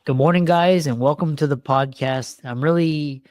Good morning, guys, and welcome to the podcast. I'm really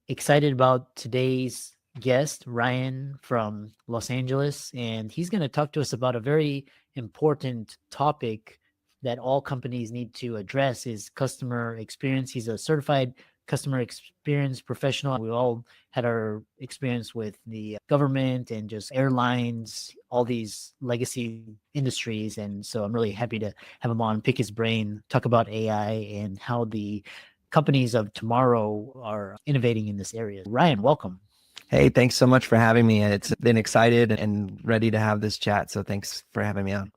excited about today's guest, Ryan from Los Angeles, and he's going to talk to us about a very important topic that all companies need to address is customer experience. He's a certified customer experience professional. We all had our experience with the government and just airlines, all these legacy industries. And so I'm really happy to have him on, pick his brain, talk about AI and how the companies of tomorrow are innovating in this area. Ryan, welcome. Hey, thanks so much for having me. It's been excited and ready to have this chat. So thanks for having me on.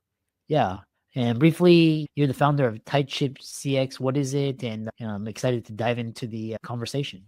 Yeah. And briefly, you're the founder of Typeship CX. What is it? And I'm excited to dive into the conversation.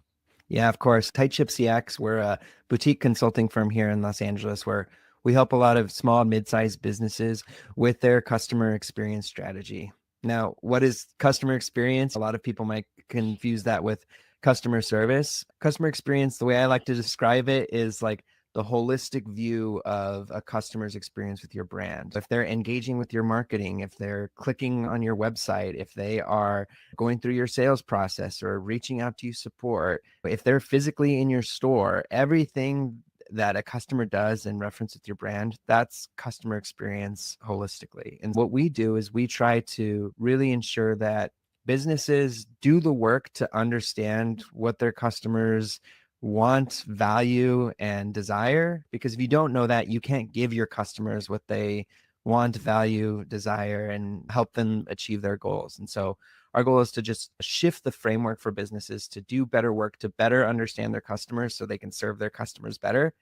Yeah, of course. Touchpoint CX, we're a boutique consulting firm here in Los Angeles where we help a lot of small and mid-sized businesses with their customer experience strategy. Now, what is customer experience? A lot of people might confuse that with customer service. Customer experience, the way I like to describe it is like the holistic view of a customer's experience with your brand. If they're engaging with your marketing, if they're clicking on your website, if they are going through your sales process or reaching out to you support, if they're physically in your store, everything that a customer does in reference with your brand, that's customer experience holistically. And what we do is we try to really ensure that businesses do the work to understand what their customers want, value, and desire. Because if you don't know that, you can't give your customers what they want, value, desire, and help them achieve their goals. And so our goal is to just shift the framework for businesses to do better work, to better understand their customers so they can serve their customers better.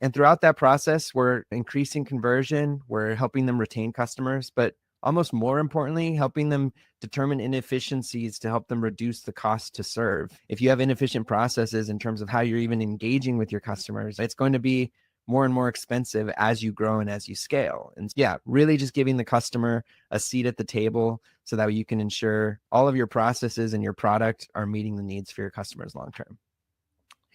And throughout that process, we're increasing conversion, we're helping them retain customers, but almost more importantly, helping them determine inefficiencies to help them reduce the cost to serve. If you have inefficient processes in terms of how you're even engaging with your customers, it's going to be more and more expensive as you grow and as you scale. And yeah, really just giving the customer a seat at the table so that you can ensure all of your processes and your product are meeting the needs for your customers long term.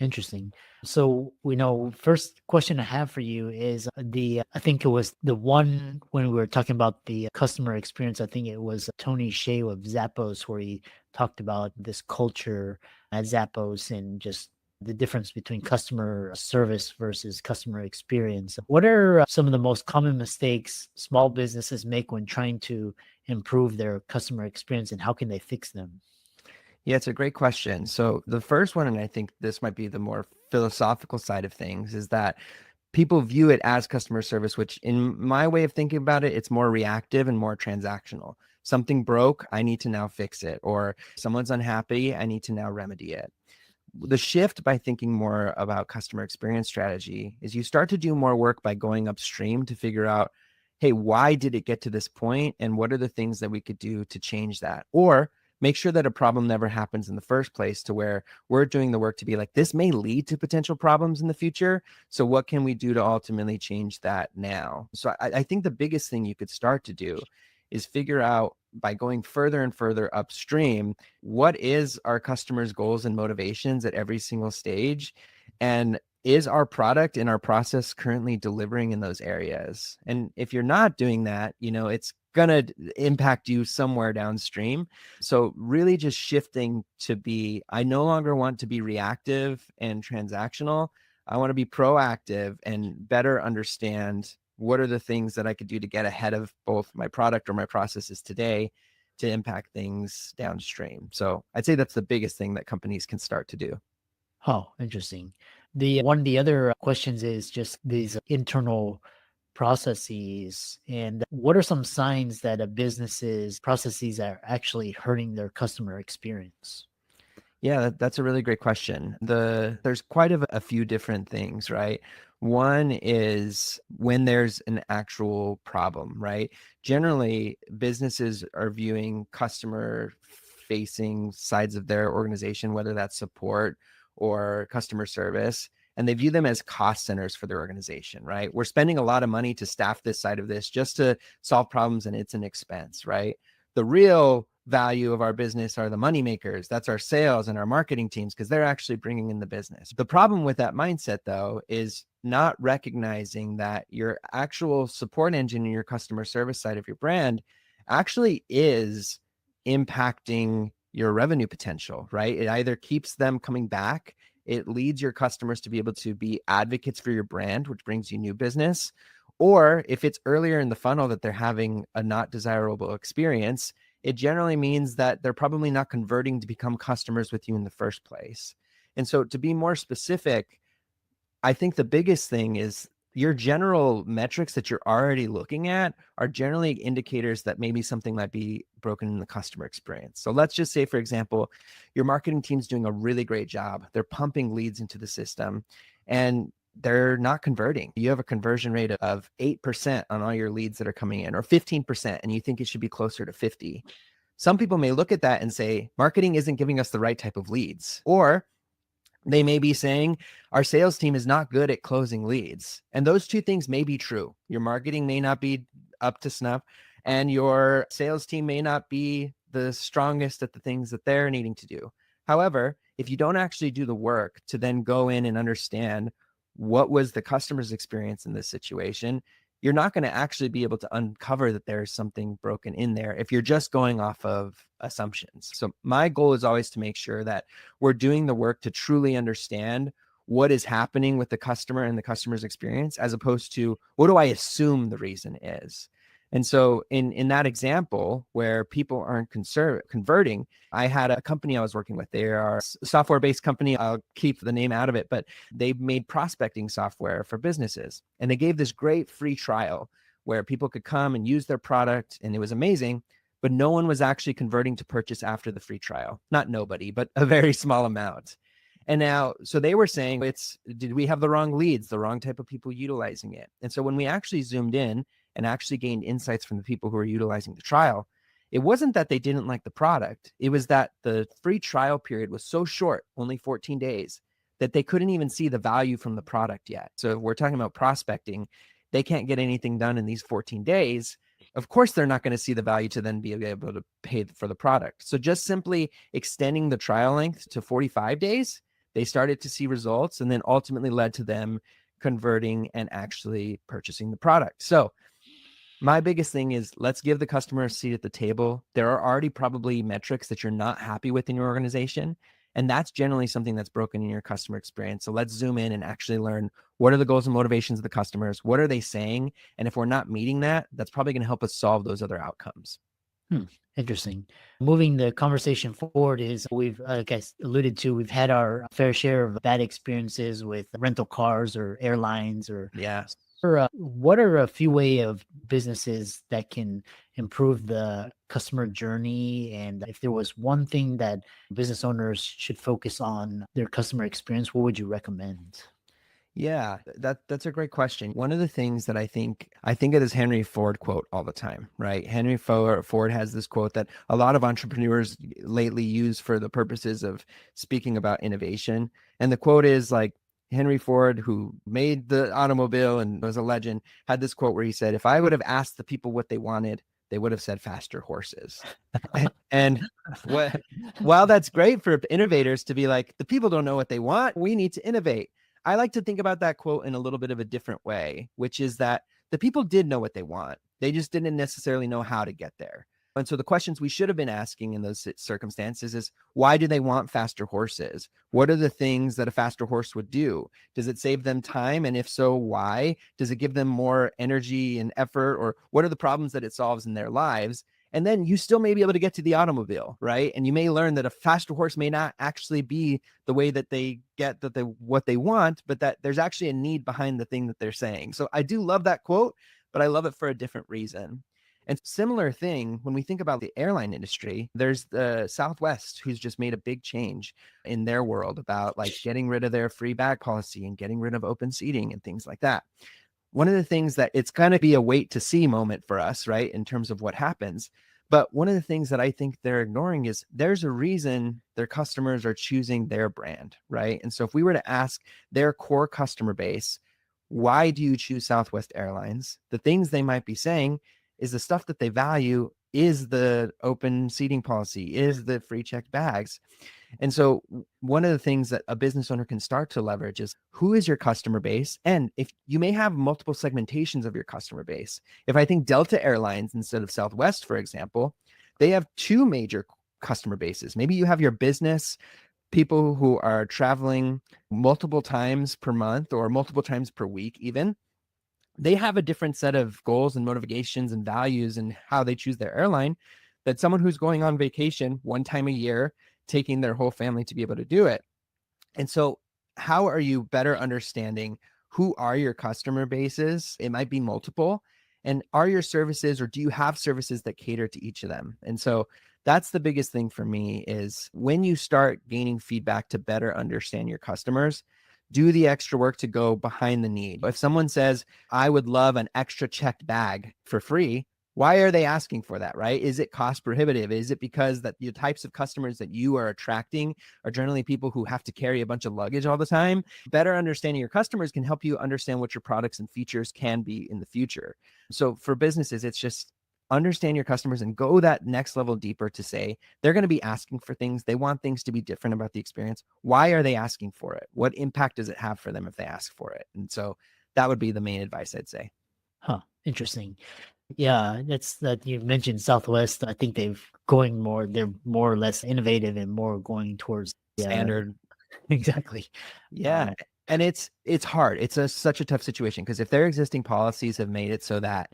Interesting. So we know first question I have for you is I think it was the one when we were talking about the customer experience. I think it was Tony Hsieh of Zappos where he talked about this culture at Zappos and just the difference between customer service versus customer experience. What are some of the most common mistakes small businesses make when trying to improve their customer experience and how can they fix them? Yeah, it's a great question. So the first one, and I think this might be the more philosophical side of things, is that people view it as customer service, which in my way of thinking about it, it's more reactive and more transactional. Something broke, I need to now fix it. Or someone's unhappy, I need to now remedy it. The shift by thinking more about customer experience strategy is you start to do more work by going upstream to figure out, hey, why did it get to this point? And what are the things that we could do to change that? Or make sure that a problem never happens in the first place, to where we're doing the work to be like, this may lead to potential problems in the future. So what can we do to ultimately change that now? So I think the biggest thing you could start to do is figure out, by going further and further upstream, what is our customers' goals and motivations at every single stage? And is our product and our process currently delivering in those areas? And if you're not doing that, it's going to impact you somewhere downstream. So really just shifting to be, I no longer want to be reactive and transactional. I want to be proactive and better understand what are the things that I could do to get ahead of both my product or my processes today to impact things downstream. So I'd say that's the biggest thing that companies can start to do. Oh, interesting. The one of the other questions is just these internal processes and what are some signs that a business's processes are actually hurting their customer experience? Yeah, that's a really great question. There's quite a few different things, right? One is when there's an actual problem, right? Generally, businesses are viewing customer facing sides of their organization, whether that's support or customer service, and they view them as cost centers for their organization, right? We're spending a lot of money to staff this side of this just to solve problems, and it's an expense, right? The real value of our business are the money makers. That's our sales and our marketing teams, because they're actually bringing in the business. The problem with that mindset, though, is not recognizing that your actual support engine and your customer service side of your brand actually is impacting your revenue potential, right? It either keeps them coming back, it leads your customers to be able to be advocates for your brand, which brings you new business. Or if it's earlier in the funnel that they're having a not desirable experience, it generally means that they're probably not converting to become customers with you in the first place. And so to be more specific, I think the biggest thing is your general metrics that you're already looking at are generally indicators that maybe something might be broken in the customer experience. So let's just say, for example, your marketing team's doing a really great job. They're pumping leads into the system and they're not converting. You have a conversion rate of 8% on all your leads that are coming in, or 15%, and you think it should be closer to 50. Some people may look at that and say, marketing isn't giving us the right type of leads. Or they may be saying our sales team is not good at closing leads. And those two things may be true. Your marketing may not be up to snuff, and your sales team may not be the strongest at the things that they're needing to do. However, if you don't actually do the work to then go in and understand what was the customer's experience in this situation, you're not going to actually be able to uncover that there's something broken in there if you're just going off of assumptions. So my goal is always to make sure that we're doing the work to truly understand what is happening with the customer and the customer's experience, as opposed to what do I assume the reason is. And so in that example where people aren't converting, I had a company I was working with. They are a software-based company. I'll keep the name out of it, but they made prospecting software for businesses. And they gave this great free trial where people could come and use their product, and it was amazing, but no one was actually converting to purchase after the free trial. Not nobody, but a very small amount. And now, so they were saying, did we have the wrong leads, the wrong type of people utilizing it? And so when we actually zoomed in and actually gained insights from the people who were utilizing the trial, it wasn't that they didn't like the product. It was that the free trial period was so short, only 14 days, that they couldn't even see the value from the product yet. So if we're talking about prospecting, they can't get anything done in these 14 days. Of course, they're not going to see the value to then be able to pay for the product. So just simply extending the trial length to 45 days, they started to see results, and then ultimately led to them converting and actually purchasing the product. So my biggest thing is, let's give the customer a seat at the table. There are already probably metrics that you're not happy with in your organization, and that's generally something that's broken in your customer experience. So let's zoom in and actually learn, what are the goals and motivations of the customers? What are they saying? And if we're not meeting that, that's probably going to help us solve those other outcomes. Interesting. Moving the conversation forward is, we've, like I alluded to, we've had our fair share of bad experiences with rental cars or airlines or what are a few way of businesses that can improve the customer journey? And if there was one thing that business owners should focus on their customer experience, what would you recommend? Yeah, that's a great question. One of the things that I think of this Henry Ford quote all the time, right? Henry Ford has this quote that a lot of entrepreneurs lately use for the purposes of speaking about innovation. And the quote is like, Henry Ford, who made the automobile and was a legend, had this quote where he said, if I would have asked the people what they wanted, they would have said faster horses. And while that's great for innovators to be like, the people don't know what they want, we need to innovate. I like to think about that quote in a little bit of a different way, which is that the people did know what they want. They just didn't necessarily know how to get there. And so the questions we should have been asking in those circumstances is, why do they want faster horses? What are the things that a faster horse would do? Does it save them time? And if so, why? Does it give them more energy and effort? Or what are the problems that it solves in their lives? And then you still may be able to get to the automobile, right? And you may learn that a faster horse may not actually be the way that they get what they want, but that there's actually a need behind the thing that they're saying. So I do love that quote, but I love it for a different reason. And similar thing, when we think about the airline industry, there's the Southwest, who's just made a big change in their world about like getting rid of their free bag policy and getting rid of open seating and things like that. One of the things that it's going to be a wait to see moment for us, right, in terms of what happens. But one of the things that I think they're ignoring is there's a reason their customers are choosing their brand, right? And so if we were to ask their core customer base, why do you choose Southwest Airlines? The things they might be saying is the stuff that they value is the open seating policy, is the free checked bags. And so one of the things that a business owner can start to leverage is, who is your customer base? And if you may have multiple segmentations of your customer base. If I think Delta Airlines instead of Southwest, for example, they have two major customer bases. Maybe you have your business people who are traveling multiple times per month or multiple times per week even. They have a different set of goals and motivations and values and how they choose their airline that someone who's going on vacation one time a year, taking their whole family to be able to do it. And so how are you better understanding who are your customer bases? It might be multiple. And are your services, or do you have services that cater to each of them? And so that's the biggest thing for me is when you start gaining feedback to better understand your customers, do the extra work to go behind the need. If someone says, I would love an extra checked bag for free, why are they asking for that, right? Is it cost prohibitive? Is it because that the types of customers that you are attracting are generally people who have to carry a bunch of luggage all the time? Better understanding your customers can help you understand what your products and features can be in the future. So for businesses, it's just understand your customers and go that next level deeper to say they're going to be asking for things. They want things to be different about the experience. Why are they asking for it? What impact does it have for them if they ask for it? And so that would be the main advice I'd say. Huh. Interesting. Yeah, that's that you mentioned Southwest. I think they're more or less innovative and more going towards Standard. exactly. Yeah. And it's hard. It's such a tough situation because if their existing policies have made it so that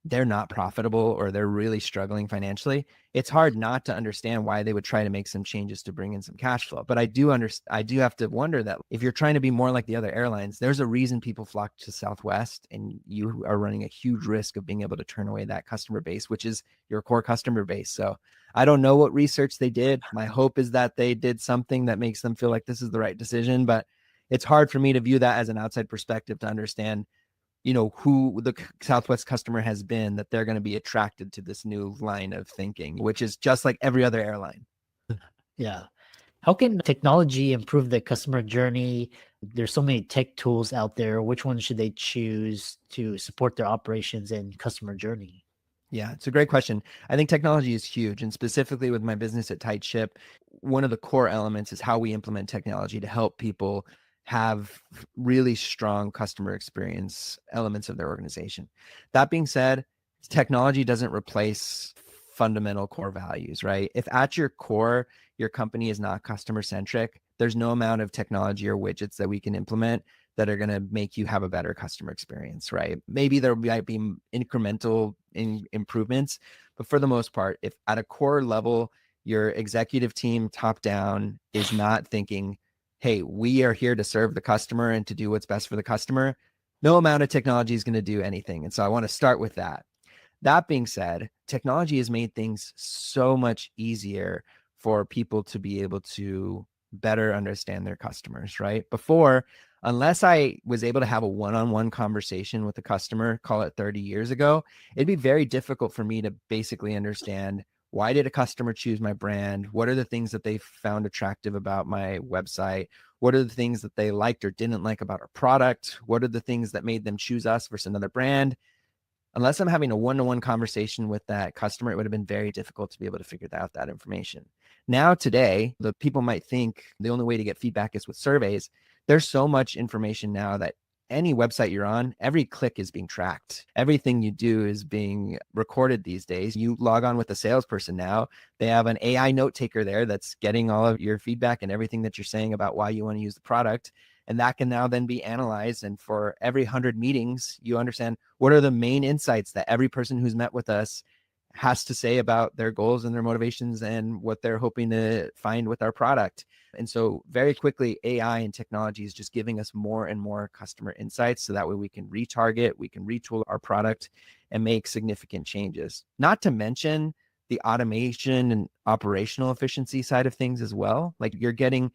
they're not profitable or they're really struggling financially, it's hard not to understand why they would try to make some changes to bring in some cash flow. But I do have to wonder that if you're trying to be more like the other airlines, there's a reason people flock to Southwest, and you are running a huge risk of being able to turn away that customer base, which is your core customer base. So I don't know what research they did. My hope is that they did something that makes them feel like this is the right decision, but it's hard for me to view that as an outside perspective to understand who the Southwest customer has been, that they're going to be attracted to this new line of thinking, which is just like every other airline. Yeah. How can technology improve the customer journey? There's so many tech tools out there. Which one should they choose to support their operations and customer journey? Yeah, it's a great question. I think technology is huge. And specifically with my business at Tight Ship, one of the core elements is how we implement technology to help people have really strong customer experience elements of their organization. That being said, technology doesn't replace fundamental core values, right? If at your core, your company is not customer centric, there's no amount of technology or widgets that we can implement that are going to make you have a better customer experience, right? Maybe there might be incremental improvements, but for the most part, if at a core level, your executive team top down is not thinking, hey, we are here to serve the customer and to do what's best for the customer, no amount of technology is going to do anything. And so I want to start with that. That being said, technology has made things so much easier for people to be able to better understand their customers, right? Before, unless I was able to have a one-on-one conversation with a customer, call it 30 years ago, it'd be very difficult for me to basically understand, why did a customer choose my brand? What are the things that they found attractive about my website? What are the things that they liked or didn't like about our product? What are the things that made them choose us versus another brand? Unless I'm having a one-to-one conversation with that customer, it would have been very difficult to be able to figure out that information. Now, today, the people might think the only way to get feedback is with surveys. There's so much information now that any website you're on, every click is being tracked. Everything you do is being recorded these days. You log on with a salesperson now, they have an AI note taker there that's getting all of your feedback and everything that you're saying about why you want to use the product. And that can now then be analyzed. And for every 100 meetings, you understand what are the main insights that every person who's met with us has to say about their goals and their motivations and what they're hoping to find with our product. And so very quickly, AI and technology is just giving us more and more customer insights. So that way we can retarget, we can retool our product and make significant changes. Not to mention the automation and operational efficiency side of things as well. Like you're getting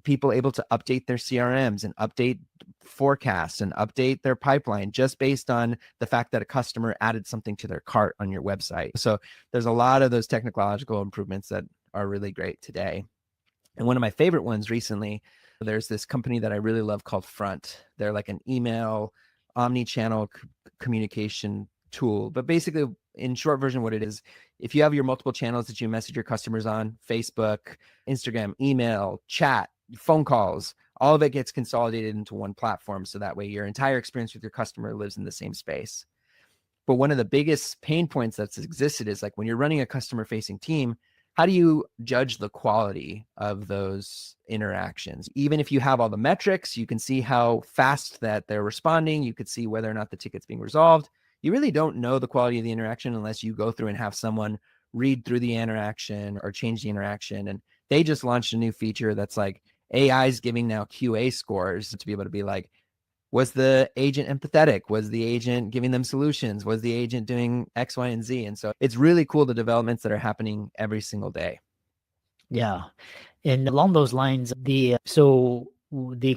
people able to update their CRMs and update forecasts and update their pipeline just based on the fact that a customer added something to their cart on your website. So there's a lot of those technological improvements that are really great today. And one of my favorite ones recently, there's this company that I really love called Front. They're like an email omni-channel communication tool. But basically, in short version, what it is, if you have your multiple channels that you message your customers on, Facebook, Instagram, email, chat, phone calls, all of it gets consolidated into one platform. So that way your entire experience with your customer lives in the same space. But one of the biggest pain points that's existed is like when you're running a customer facing team, how do you judge the quality of those interactions? Even if you have all the metrics, you can see how fast that they're responding. You could see whether or not the ticket's being resolved. You really don't know the quality of the interaction unless you go through and have someone read through the interaction or change the interaction. And they just launched a new feature that's like AI is giving now QA scores to be able to be like, was the agent empathetic? Was the agent giving them solutions? Was the agent doing X, Y, and Z? And so it's really cool, the developments that are happening every single day. Yeah. And along those lines, the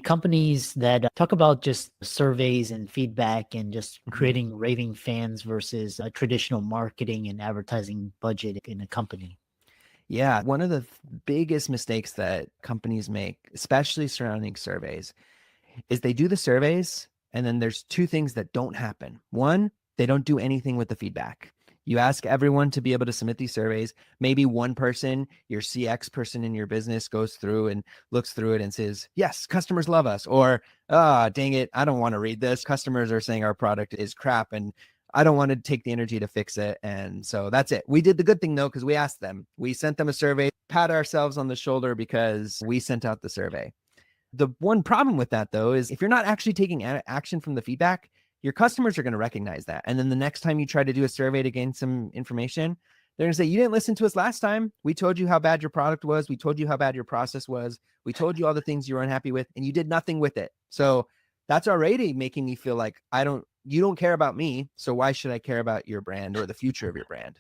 companies that talk about just surveys and feedback and just creating raving fans versus a traditional marketing and advertising budget in a company. Yeah. One of the biggest mistakes that companies make, especially surrounding surveys, is they do the surveys and then there's two things that don't happen. One, they don't do anything with the feedback. You ask everyone to be able to submit these surveys. Maybe one person, your CX person in your business, goes through and looks through it and says, yes, customers love us. Or, dang it, I don't want to read this. Customers are saying our product is crap and I don't want to take the energy to fix it. And so that's it. We did the good thing though, because we asked them. We sent them a survey, pat ourselves on the shoulder because we sent out the survey. The one problem with that, though, is if you're not actually taking action from the feedback, your customers are going to recognize that. And then the next time you try to do a survey to gain some information, they're going to say, you didn't listen to us last time. We told you how bad your product was. We told you how bad your process was. We told you all the things you were unhappy with, and you did nothing with it. So that's already making me feel like you don't care about me. So why should I care about your brand or the future of your brand?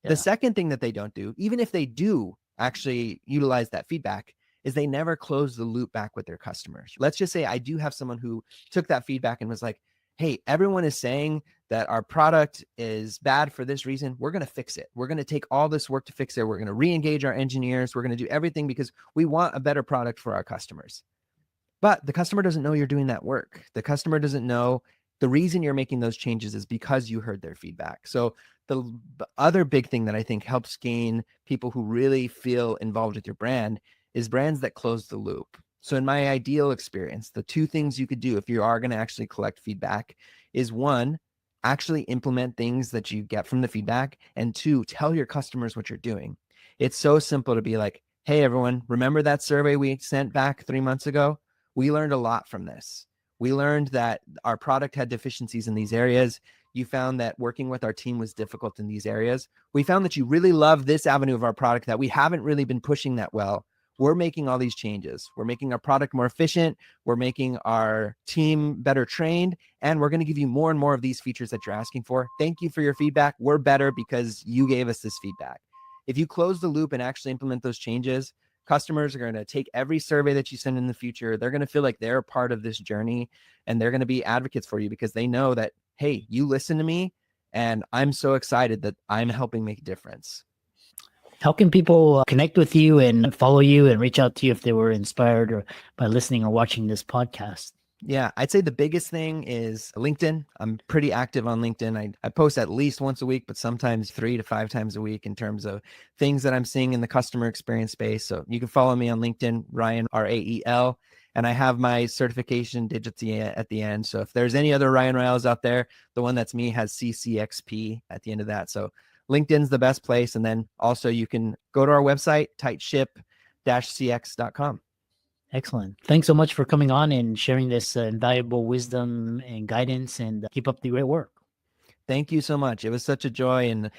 Yeah. The second thing that they don't do, even if they do actually utilize that feedback, is they never close the loop back with their customers. Let's just say I do have someone who took that feedback and was like, hey, everyone is saying that our product is bad for this reason. We're going to fix it. We're going to take all this work to fix it. We're going to re-engage our engineers. We're going to do everything because we want a better product for our customers. But the customer doesn't know you're doing that work. The customer doesn't know the reason you're making those changes is because you heard their feedback. So the other big thing that I think helps gain people who really feel involved with your brand is brands that close the loop. So in my ideal experience, the two things you could do if you are going to actually collect feedback is one, actually implement things that you get from the feedback, and two, tell your customers what you're doing. It's so simple to be like, hey, everyone, remember that survey we sent back 3 months ago? We learned a lot from this. We learned that our product had deficiencies in these areas. You found that working with our team was difficult in these areas. We found that you really love this avenue of our product that we haven't really been pushing that well. We're making all these changes. We're making our product more efficient. We're making our team better trained. And we're going to give you more and more of these features that you're asking for. Thank you for your feedback. We're better because you gave us this feedback. If you close the loop and actually implement those changes, customers are going to take every survey that you send in the future. They're going to feel like they're a part of this journey, and they're going to be advocates for you because they know that, hey, you listen to me, and I'm so excited that I'm helping make a difference. How can people connect with you and follow you and reach out to you if they were inspired or by listening or watching this podcast? Yeah, I'd say the biggest thing is LinkedIn. I'm pretty active on LinkedIn. I post at least once a week, but sometimes 3 to 5 times a week in terms of things that I'm seeing in the customer experience space. So you can follow me on LinkedIn, Ryan, Rael. And I have my certification digits at the end. So if there's any other Ryan Raels out there, the one that's me has CCXP at the end of that. So LinkedIn's the best place. And then also you can go to our website, tightship-cx.com. Excellent. Thanks so much for coming on and sharing this invaluable wisdom and guidance, and keep up the great work. Thank you so much. It was such a joy, and